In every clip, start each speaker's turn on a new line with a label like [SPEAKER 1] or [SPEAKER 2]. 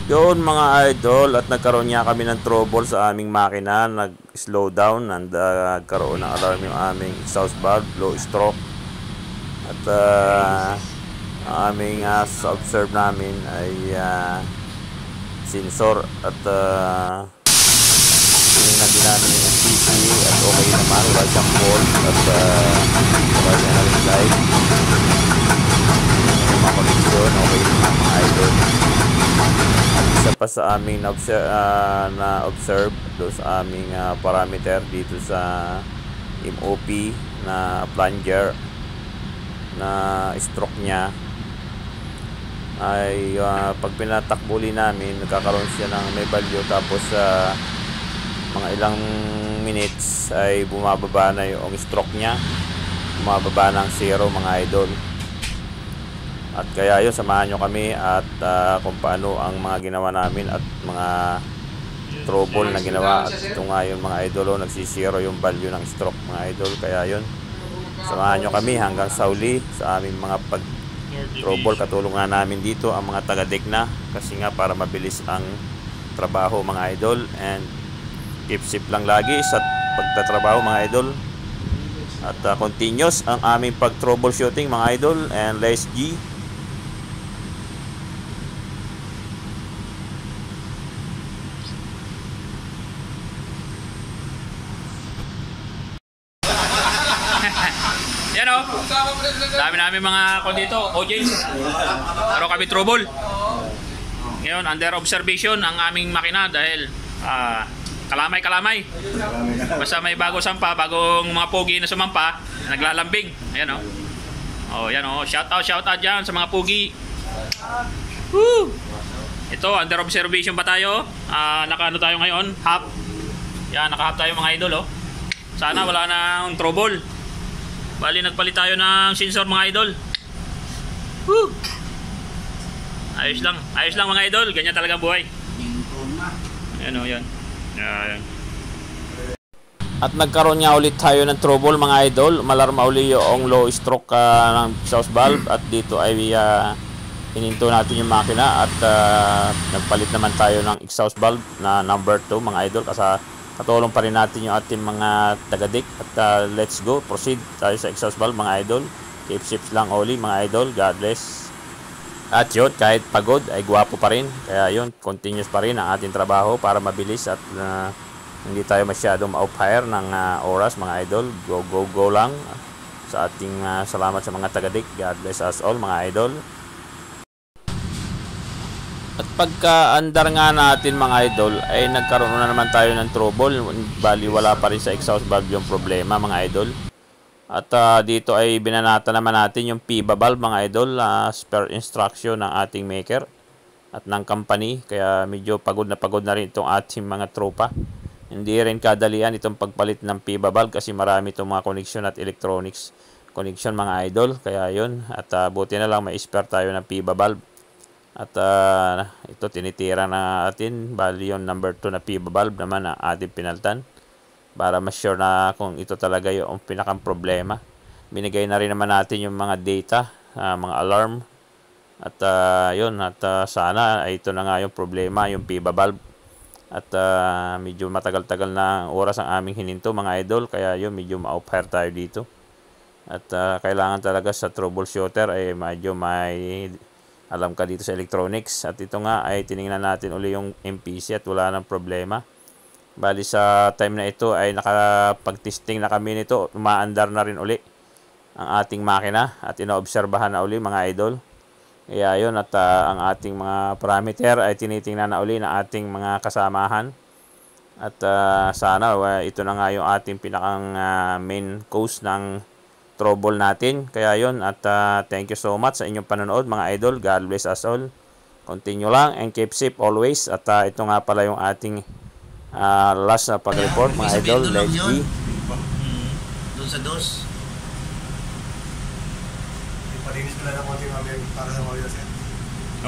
[SPEAKER 1] Yun mga idol, at nagkaroon niya kami ng trouble sa aming makina, nag-slow down, and nagkaroon ng alarm yung aming exhaust valve, low stroke. At ang aming sa observe namin ay sensor, at tinignan din namin yung MPC at okay naman, wala siyang fault, at wala siyang na-ring light. Yung mga connection, okay naman mga idol. At isa pa sa aming na-observe doon sa aming parameter dito sa MOP na plunger na stroke niya ay pag pinatakbuli namin, nagkakaroon siya ng may value, tapos mga ilang minutes ay bumababa na yung stroke niya, bumababa ng 0 mga idol. At kaya yun, samahan nyo kami at kung paano ang mga ginawa namin at mga trouble na ginawa. At ito nga yun mga idol, nagsisiro yung value ng stroke mga idol. Kaya yun, samahan nyo kami hanggang sa uli sa aming mga pag-trouble. Katulungan namin dito ang mga taga-Dekna kasi nga para mabilis ang trabaho mga idol. And keep safe lang lagi sa pagtatrabaho mga idol. At continuous ang aming pag-troubleshooting mga idol. And let's G.
[SPEAKER 2] Yan o, dami namin mga call dito, OJs. Pero kami trouble. Ngayon, under observation ang aming makina dahil kalamay-kalamay. Basta may bago sampa, bagong mga pogi na sumampa, naglalambing. Ayan o. Oh, yan o, shout out dyan sa mga pogi. Woo! Ito, under observation pa tayo. Nakaano tayo ngayon, half. Yan, naka-half tayo mga idol o. Sana wala nang trouble. Bali nagpalit tayo ng sensor mga idol. Woo! Ayos lang mga idol, ganyan talaga ang buhay. Ayan o, yan. Ayan.
[SPEAKER 1] At nagkaroon nga ulit tayo ng trouble mga idol. Malarma uli yung low stroke ng exhaust valve. At dito ay hininto natin yung makina. At nagpalit naman tayo ng exhaust valve na number 2 mga idol. Kasi katulong pa rin natin yung ating mga taga-Dek. At let's go, proceed tayo sa exhaust valve mga idol. Keep safe lang uli mga idol. God bless. At yun, kahit pagod ay gwapo pa rin. Kaya yun, continuous pa rin ang ating trabaho para mabilis at hindi tayo masyadong ma-off-hire ng oras mga idol. Go lang sa ating salamat sa mga taga-Dek. God bless us all mga idol. At pagka-andar nga natin mga idol ay nagkaroon na naman tayo ng trouble. Bali wala pa rin sa exhaust valve yung problema mga idol. At dito ay binanata naman natin yung PIBA valve mga idol, per instruction ng ating maker at ng company. Kaya medyo pagod na rin itong ating mga tropa. Hindi rin kadalian itong pagpalit ng PIBA valve kasi marami itong mga connection at electronics connection mga idol. Kaya yun, at buti na lang may spare tayo ng PIBA valve. At ito tinitira na natin. Bali yung number 2 na PIBA valve naman na ating pinaltan para ma-sure na kung ito talaga yung pinakang problema. Binigay na rin naman natin yung mga data, mga alarm. At yun, at sana ay ito na nga yung problema, yung PIBA valve. At medyo matagal-tagal na oras ang aming hininto mga idol. Kaya yun, medyo ma-off-hire tayo dito. At kailangan talaga sa troubleshooter ay medyo may alam ka dito sa electronics. At ito nga ay tiningnan natin uli yung MPC at wala nang problema. Bali sa time na ito ay nakapag-testing na kami nito. Umaandar na rin uli ang ating makina at inoobserbahan na uli mga idol. Kaya yun, at ang ating mga parameter ay tinitingnan na uli ng ating mga kasamahan. At sana ito na nga yung ating pinakang main cause ng trouble natin. Kaya yun, at thank you so much sa inyong panonood mga idol. God bless us all. Continue lang and keep safe always. At ito nga pala yung ating last na pag-report mga idol. Let's be
[SPEAKER 3] doon sa dos. Ipalinis ko lang ng konti mamaya para sa mga yun.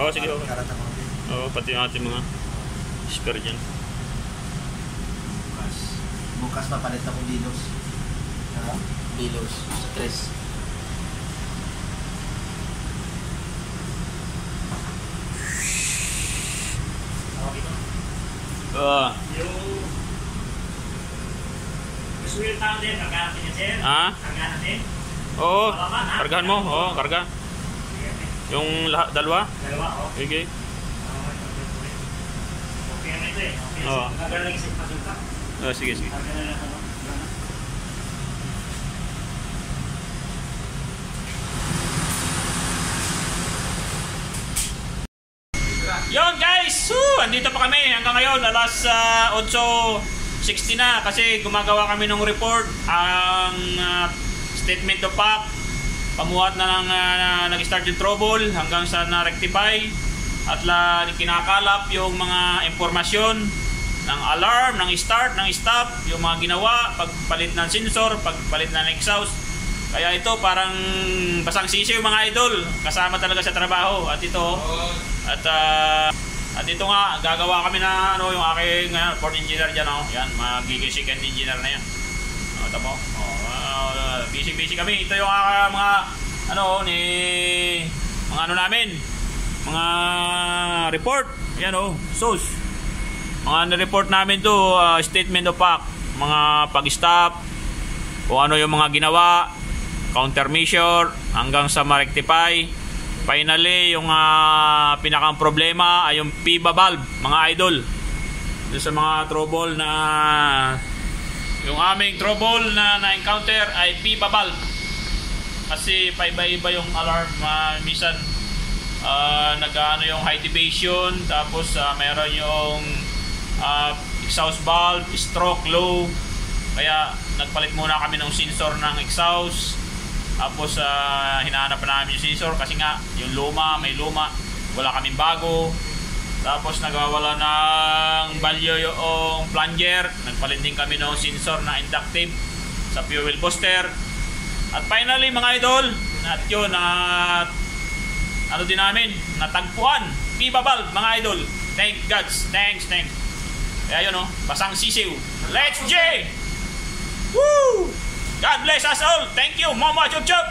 [SPEAKER 2] Oo, sige. Oo, pati yung ating mga spare dyan.
[SPEAKER 3] Bukas papalit ako dilos. Dilos sa tres.
[SPEAKER 4] Yung Swirl tao din, karga natin yan, sir. Karga natin.
[SPEAKER 2] Oo, kargahan mo. Oo, karga. Yung dalawa?
[SPEAKER 4] Dalawa, oh.
[SPEAKER 2] Okay.
[SPEAKER 4] Okay na ito eh. Okay,
[SPEAKER 2] Oo.
[SPEAKER 4] karga lang isip pasulta.
[SPEAKER 2] Sige.
[SPEAKER 4] Karga na lang ano.
[SPEAKER 2] Yon guys! Andito pa kami hanggang ngayon, alas 8:60 na kasi gumagawa kami ng report ang statement of fact. Pamuhat na nag-start yung trouble hanggang sa na-rectify at kinakalap yung mga impormasyon ng alarm, ng start, ng stop, yung mga ginawa, pagpalit ng sensor, pagpalit ng exhaust. Kaya ito parang basang sisi yung mga idol, kasama talaga sa trabaho. At ito at ito nga gagawa kami na yung aking port engineer diyan, yan, magiging second engineer na yan. Tamo. Busy kami. Ito yung mga namin, mga report. Yan source. Mga report namin to, statement of fact, mga pag-stop, kung ano yung mga ginawa, countermeasure hanggang sa ma-rectify. Finally, yung pinakang problema ay yung PIBA valve, mga idol. Doon sa mga trouble na yung aming trouble na na-encounter ay PIBA valve. Kasi paiba-iba yung alarm, minsan nag-ano yung high deviation, tapos meron yung exhaust valve, stroke low. Kaya nagpalit muna kami ng sensor ng exhaust. Tapos hinahanap na namin yung sensor kasi nga yung may luma, wala kaming bago. Tapos nagwawala ng value yung plunger. Nagpalit din kami ng sensor na inductive sa fuel booster. At finally mga idol, at yun din namin, natagpuan PIBA valve mga idol. Thanks. Kaya yun basang sisiw. Let's J! Woo! God bless us all. Thank you. Mama Chup Chup.